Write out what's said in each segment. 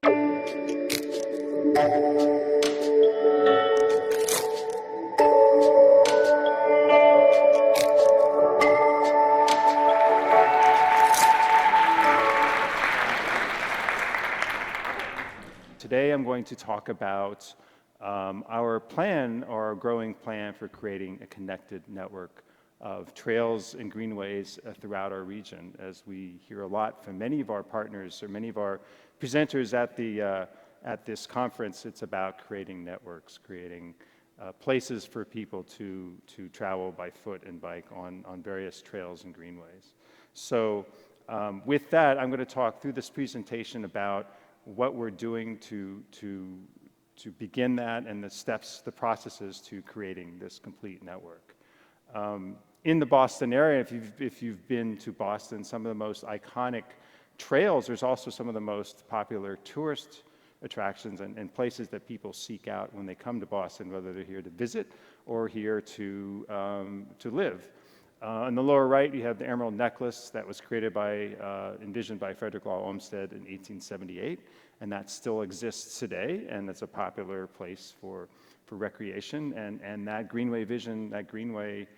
Today I'm going to talk about our plan, or our growing plan, for creating a connected network of trails and greenways throughout our region. As we hear a lot from many of our partners or many of our presenters at this conference, it's about creating networks, creating places for people to travel by foot and bike on various trails and greenways. So with that, I'm going to talk through this presentation about what we're doing to begin that, and the steps, the processes to creating this complete network. In the Boston area, if you've been to Boston, some of the most iconic trails, there's also some of the most popular tourist attractions and places that people seek out when they come to Boston, whether they're here to visit or here to live. On the lower right, you have the Emerald Necklace that was envisioned by Frederick Law Olmsted in 1878, and that still exists today, and it's a popular place for recreation, and that Greenway vision, that Greenway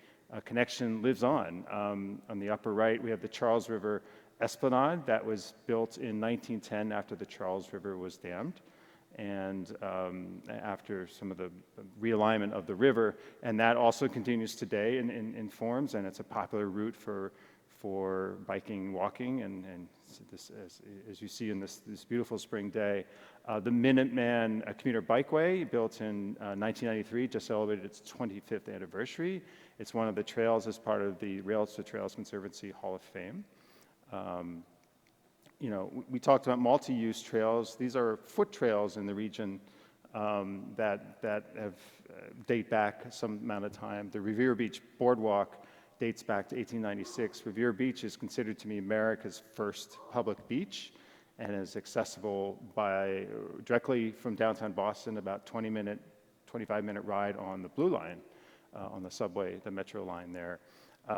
connection lives on. On the upper right, we have the Charles River Esplanade that was built in 1910 after the Charles River was dammed, and after some of the realignment of the river, and that also continues today in forms, and it's a popular route for biking, walking, and this, as you see in this beautiful spring day. The Minuteman Commuter Bikeway, built in 1993, just celebrated its 25th anniversary. It's one of the trails as part of the Rails to Trails Conservancy Hall of Fame. You know, we talked about multi-use trails. These are foot trails in the region that have date back some amount of time. The Revere Beach Boardwalk dates back to 1896. Revere Beach is considered to be America's first public beach, and is accessible directly from downtown Boston, about 25-minute ride on the Blue Line, on the subway, the Metro line there.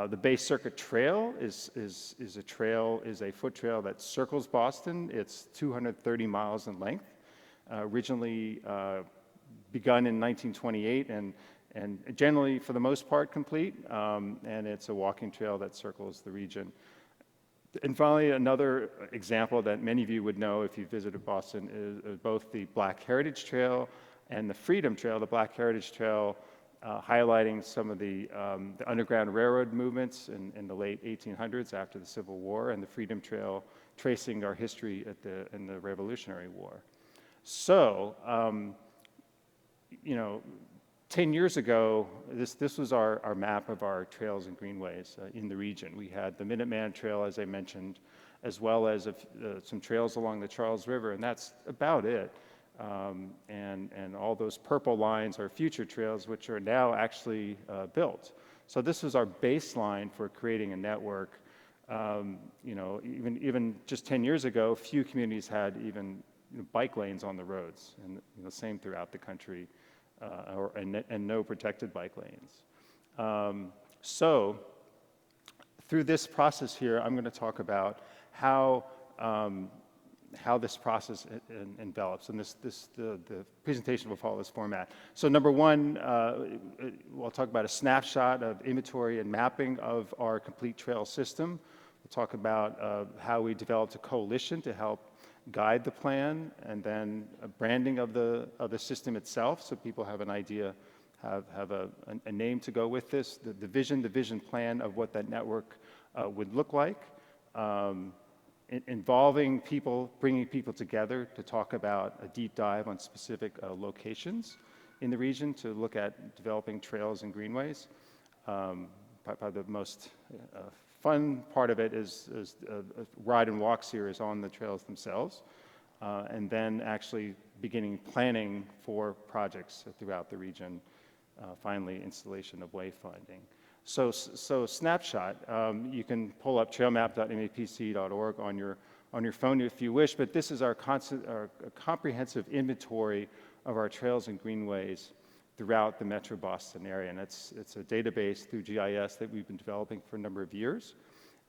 The Bay Circuit Trail is a foot trail that circles Boston. It's 230 miles in length, originally begun in 1928, and generally, for the most part, complete. And it's a walking trail that circles the region. And finally, another example that many of you would know if you visited Boston is both the Black Heritage Trail and the Freedom Trail. The Black Heritage Trail highlighting some of the Underground Railroad movements in the late 1800s after the Civil War, and the Freedom Trail tracing our history in the Revolutionary War. So, you know, 10 years ago, this was our map of our trails and greenways in the region. We had the Minuteman Trail, as I mentioned, as well as some trails along the Charles River, and that's about it. And all those purple lines are future trails, which are now actually built. So this was our baseline for creating a network. You know, even just 10 years ago, few communities had even bike lanes on the roads, and the same throughout the country, and no protected bike lanes. So through this process here, I'm going to talk about how this process envelops, and the presentation will follow this format. So number one, we'll talk about a snapshot of inventory and mapping of our complete trail system. We'll talk about how we developed a coalition to help guide the plan, and then a branding of the system itself, so people have an idea, have a name to go with this, the vision plan of what that network would look like. Involving people, bringing people together to talk about a deep dive on specific locations in the region to look at developing trails and greenways. Probably the most fun part of it is a ride and walk series on the trails themselves, and then actually beginning planning for projects throughout the region, finally installation of wayfinding. So snapshot, you can pull up trailmap.mapc.org on your phone if you wish, but this is our comprehensive inventory of our trails and greenways throughout the Metro Boston area, and it's a database through GIS that we've been developing for a number of years,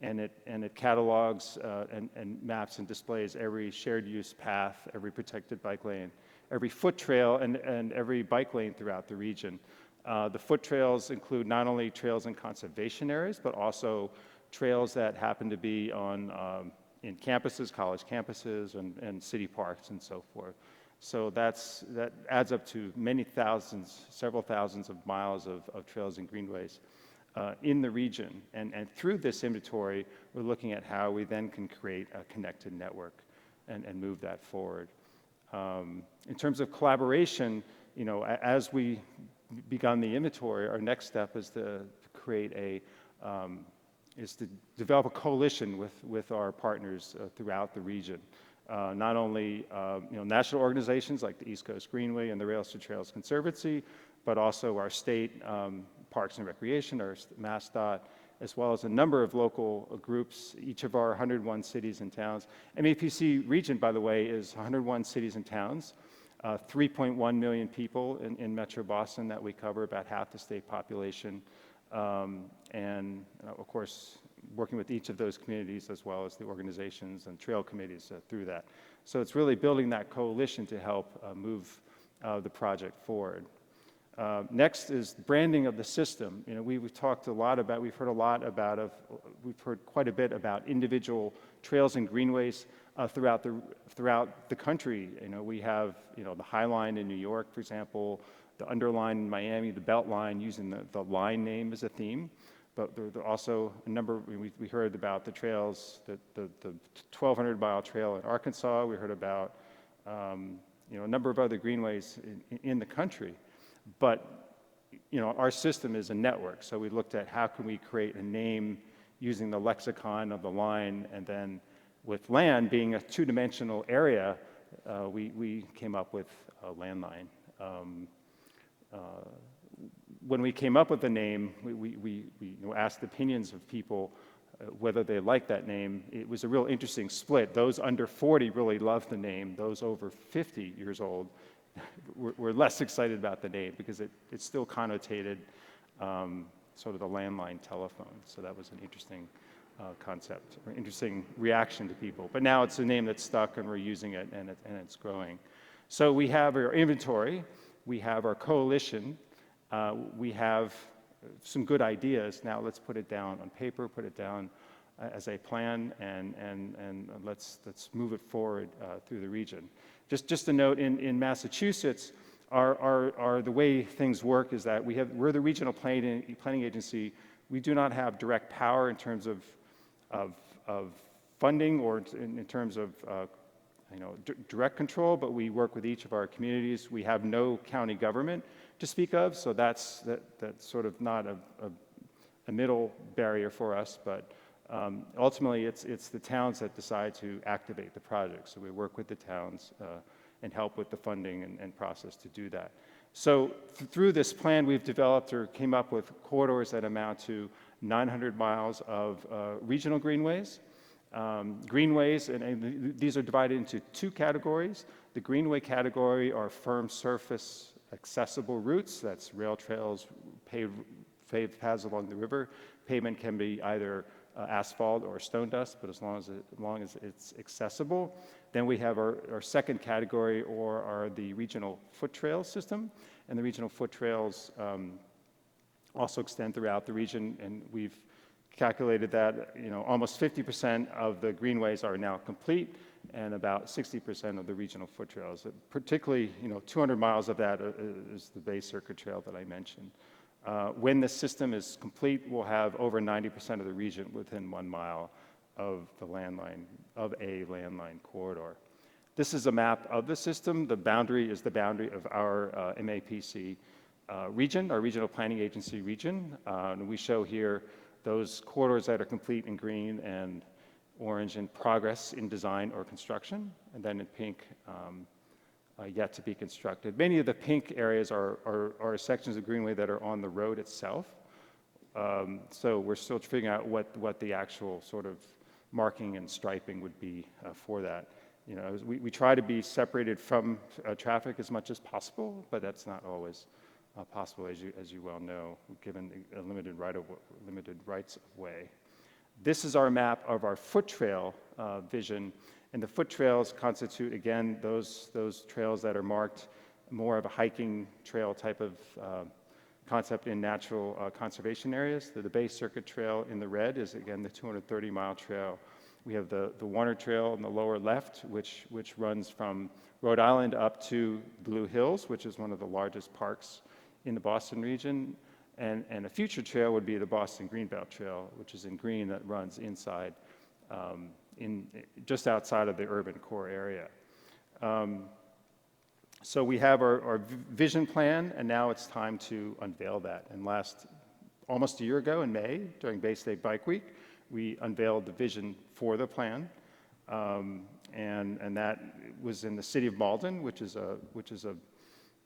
and it catalogs and maps and displays every shared use path, every protected bike lane, every foot trail, and every bike lane throughout the region. The foot trails include not only trails in conservation areas, but also trails that happen to be on in campuses, college campuses, and city parks and so forth. So that adds up to many thousands, several thousands of miles of trails and greenways in the region. And through this inventory, we're looking at how we then can create a connected network and move that forward. In terms of collaboration, you know, as we begun the inventory, our next step is to create is to develop a coalition with our partners throughout the region. Not only you know, national organizations like the East Coast Greenway and the Rails to Trails Conservancy, but also our state Parks and Recreation, our MassDOT, as well as a number of local groups, each of our 101 cities and towns. MAPC region, by the way, is 101 cities and towns, 3.1 million people in Metro Boston that we cover, about half the state population. And of course, working with each of those communities as well as the organizations and trail committees through that. So it's really building that coalition to help move the project forward. Next is branding of the system. You know, we've talked a lot about, we've heard quite a bit about individual trails and greenways throughout the country. You know, we have, you know, the High Line in New York, for example, the Underline in Miami, the Belt Line, using the line name as a theme. But there are also a number, we heard about the trails, the 1,200-mile trail in Arkansas. We heard about, you know, a number of other greenways in the country. But, you know, our system is a network. So we looked at how can we create a name using the lexicon of the line, and then with land being a two-dimensional area, we came up with LandLine. When we came up with the name, we you know, asked opinions of people whether they liked that name. It was a real interesting split. Those under 40 really loved the name. Those over 50 years old were less excited about the name because it's still connotated sort of the landline telephone. So that was an interesting concept, or interesting reaction to people. But now it's a name that's stuck and we're using it, and it's growing. So we have our inventory, we have our coalition, we have some good ideas. Now let's put it down on paper, put it down as a plan, and let's move it forward through the region. Just a note, in Massachusetts, the way things work is that we're the regional planning agency. We do not have direct power in terms of funding or in terms of you know, direct control, but we work with each of our communities. We have no county government to speak of, so that's sort of not a middle barrier for us, but ultimately it's the towns that decide to activate the project. So we work with the towns and help with the funding and process to do that. So through this plan, we've developed or came up with corridors that amount to 900 miles of regional greenways. Greenways, and these are divided into two categories. The greenway category are firm surface accessible routes. That's rail trails, paved paths along the river. Pavement can be either asphalt or stone dust, but as long as it's accessible. Then we have our second category, or the regional foot trail system. And the regional foot trails also extend throughout the region, and we've calculated that, you know, almost 50% of the greenways are now complete, and about 60% of the regional foot trails. Particularly, you know, 200 miles of that is the Bay Circuit Trail that I mentioned. When the system is complete, we'll have over 90% of the region within 1 mile of a landline corridor. This is a map of the system. The boundary is the boundary of our MAPC region, our regional planning agency region. And we show here those corridors that are complete in green and orange in progress in design or construction, and then in pink, yet to be constructed. Many of the pink areas are sections of greenway that are on the road itself. So we're still figuring out what the actual sort of marking and striping would be for that. You know, we try to be separated from traffic as much as possible, but that's not always possible, as you well know, given a limited rights of way. This is our map of our foot trail vision, and the foot trails constitute, again, those trails that are marked more of a hiking trail type of concept in natural conservation areas. The Bay Circuit Trail in the red is, again, the 230-mile trail. We have the Warner Trail in the lower left, which runs from Rhode Island up to Blue Hills, which is one of the largest parks in the Boston region. And a future trail would be the Boston Greenbelt Trail, which is in green, that runs inside, just outside of the urban core area. So we have our vision plan, and now it's time to unveil that. And almost a year ago in May, during Bay State Bike Week, we unveiled the vision for the plan, and that was in the city of Malden, which is a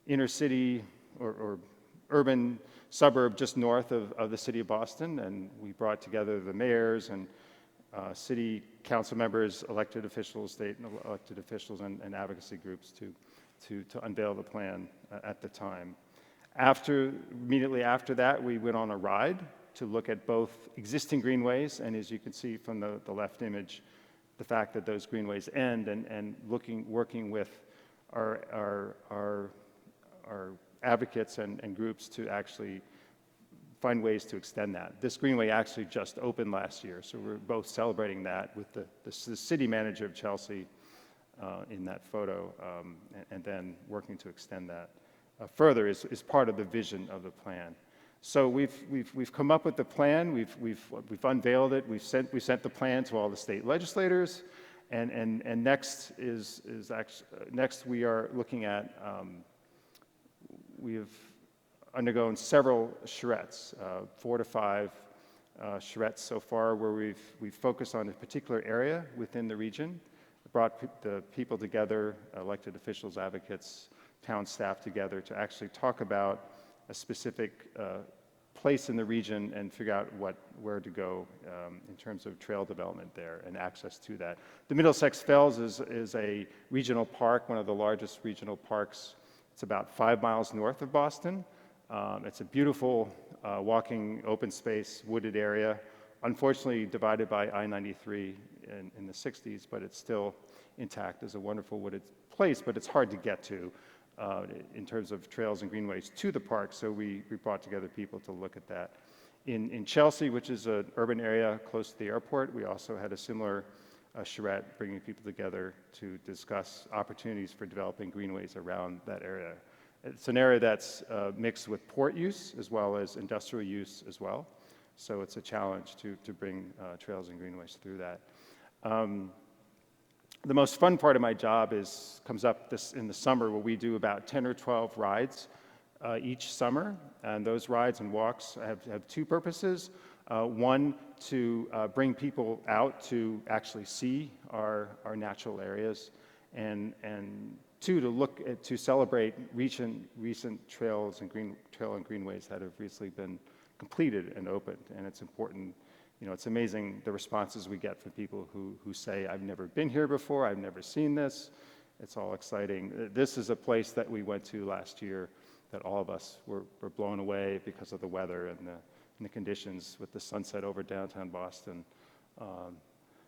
inner city or urban suburb just north of the city of Boston. And we brought together the mayors and city council members, elected officials, state elected officials, and advocacy groups to unveil the plan at the time. Immediately after that, we went on a ride to look at both existing greenways, and as you can see from the left image, the fact that those greenways end, and working with our advocates and groups to actually find ways to extend that. This greenway actually just opened last year, so we're both celebrating that with the city manager of Chelsea in that photo, and then working to extend that further is part of the vision of the plan. So we've come up with the plan. We've unveiled it. We sent the plan to all the state legislators, and next next we are looking at. We have undergone several charrettes, 4 to 5 charrettes so far, where we've focused on a particular area within the region, brought the people together, elected officials, advocates, town staff together to actually talk about a specific place in the region and figure out where to go in terms of trail development there and access to that. The Middlesex Fells is a regional park, one of the largest regional parks. It's about 5 miles north of Boston. It's a beautiful walking open space, wooded area, unfortunately divided by I-93 in the 60s, but it's still intact as a wonderful wooded place, but it's hard to get to in terms of trails and greenways to the park, so we brought together people to look at that. In Chelsea, which is an urban area close to the airport, we also had a similar charrette, bringing people together to discuss opportunities for developing greenways around that area. It's an area that's mixed with port use as well as industrial use as well, so it's a challenge to bring trails and greenways through that. The most fun part of my job comes up in the summer, where we do about 10 or 12 rides each summer, and those rides and walks have two purposes. One, to bring people out to actually see our natural areas, and two, to celebrate recent trails and greenways that have recently been completed and opened. And it's important. It's amazing the responses we get from people who say, "I've never been here before, I've never seen this." It's all exciting. This is a place that we went to last year that all of us were blown away because of the weather and the conditions with the sunset over downtown Boston.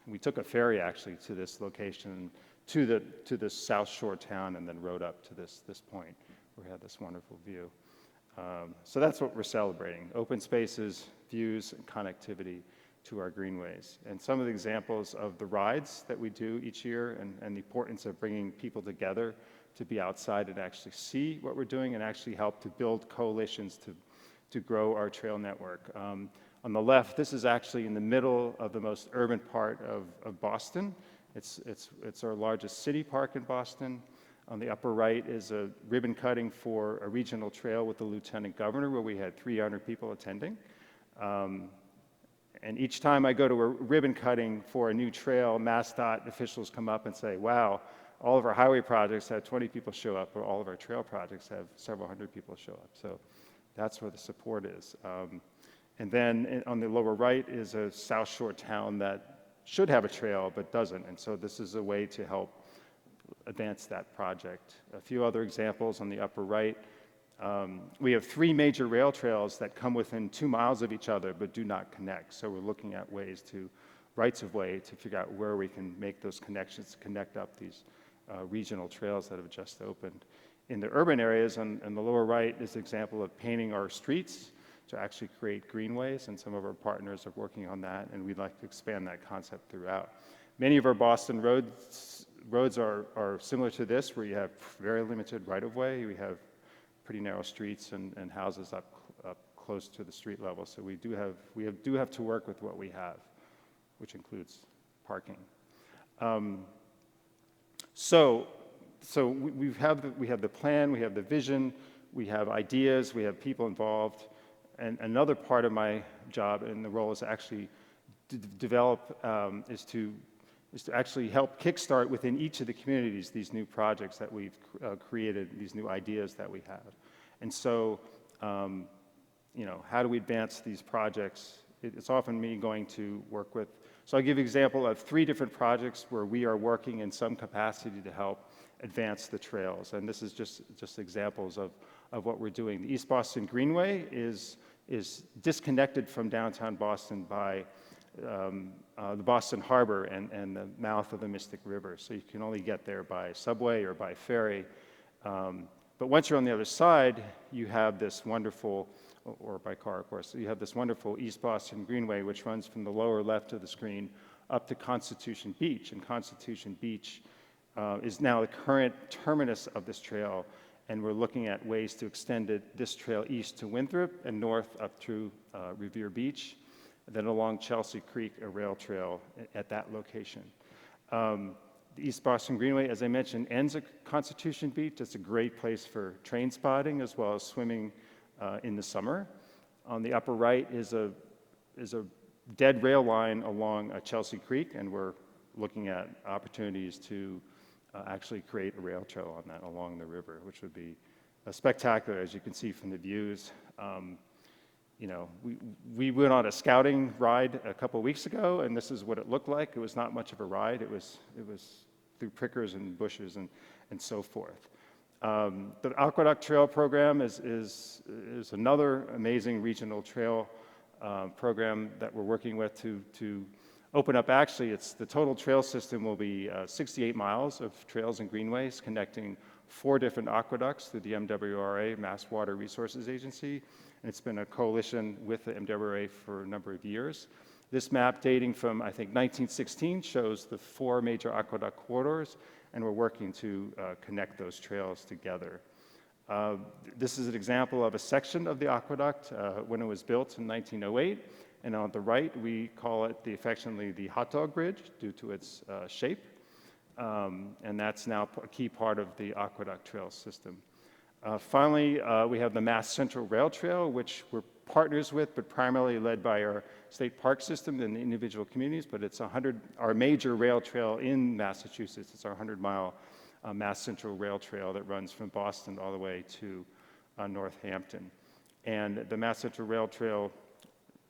We took a ferry actually to this location, to this South Shore town, and then rode up to this point where we had this wonderful view. So that's what we're celebrating: open spaces, views, and connectivity to our greenways. And some of the examples of the rides that we do each year, and the importance of bringing people together to be outside and actually see what we're doing and actually help to build coalitions to grow our trail network. On the left, this is actually in the middle of the most urban part of Boston. It's our largest city park in Boston. On the upper right is a ribbon cutting for a regional trail with the Lieutenant Governor, where we had 300 people attending. And each time I go to a ribbon cutting for a new trail, MassDOT officials come up and say, "Wow, all of our highway projects have 20 people show up, or all of our trail projects have several hundred people show up." So that's where the support is. And then on the lower right is a South Shore town that should have a trail but doesn't. And so this is a way to help advance that project. A few other examples on the upper right. We have 3 major rail trails that come within 2 miles of each other but do not connect. So we're looking at ways to, rights of way, to figure out where we can make those connections to connect up these regional trails that have just opened. In the urban areas, on the lower right is an example of painting our streets to actually create greenways, and some of our partners are working on that, and we'd like to expand that concept throughout. Many of our Boston roads are similar to this, where you have very limited right-of-way. We have pretty narrow streets and houses up close to the street level, so we do have to work with what we have, which includes parking. So we have the plan, we have the vision, we have ideas, we have people involved, and another part of my job and the role is to actually develop, is to actually help kickstart within each of the communities these new projects that we've created, these new ideas that we have. And so, you know, how do we advance these projects? It's often me going to work with, so I'll give you an example of 3 different projects where we are working in some capacity to help advance the trails. And this is just examples of what we're doing. The East Boston Greenway is disconnected from downtown Boston by the Boston Harbor and the mouth of the Mystic River. So you can only get there by subway or by ferry. But once you're on the other side, you have this wonderful, or by car, of course, you have this wonderful East Boston Greenway, which runs from the lower left of the screen up to Constitution Beach. And Constitution Beach is now the current terminus of this trail, and we're looking at ways to extend this trail east to Winthrop and north up through Revere Beach, and then along Chelsea Creek, a rail trail at that location. The East Boston Greenway, as I mentioned, ends at Constitution Beach. It's a great place for train spotting as well as swimming in the summer. On the upper right is a dead rail line along Chelsea Creek, and we're looking at opportunities to actually create a rail trail on that along the river, which would be spectacular, as you can see from the views. You know, we went on a scouting ride a couple of weeks ago, and this is what it looked like. It was not much of a ride. It was through prickers and bushes and so forth. The Aqueduct Trail program is another amazing regional trail program that we're working with to open up. Actually, the total trail system will be 68 miles of trails and greenways connecting 4 different aqueducts through the MWRA, Mass Water Resources Agency. And it's been a coalition with the MWRA for a number of years. This map, dating from, I think, 1916, shows the 4 major aqueduct corridors, and we're working to connect those trails together. This is an example of a section of the aqueduct when it was built in 1908. And on the right, we call it affectionately the hot dog bridge due to its shape. And that's now a key part of the aqueduct trail system. Finally, we have the Mass Central Rail Trail, which we're partners with, but primarily led by our state park system and the individual communities, but it's our major rail trail in Massachusetts. It's our 100-mile Mass Central Rail Trail that runs from Boston all the way to Northampton. And the Mass Central Rail Trail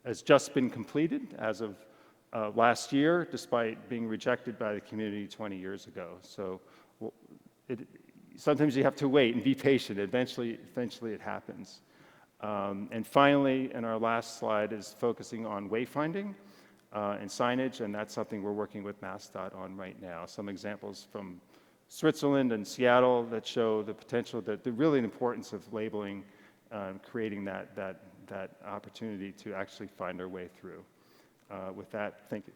has just been completed as of last year, despite being rejected by the community 20 years ago. So sometimes you have to wait and be patient. Eventually it happens. And finally, and our last slide is focusing on wayfinding and signage, and that's something we're working with MassDOT on right now. Some examples from Switzerland and Seattle that show the potential, the really importance of labeling, creating that opportunity to actually find our way through. With that, thank you.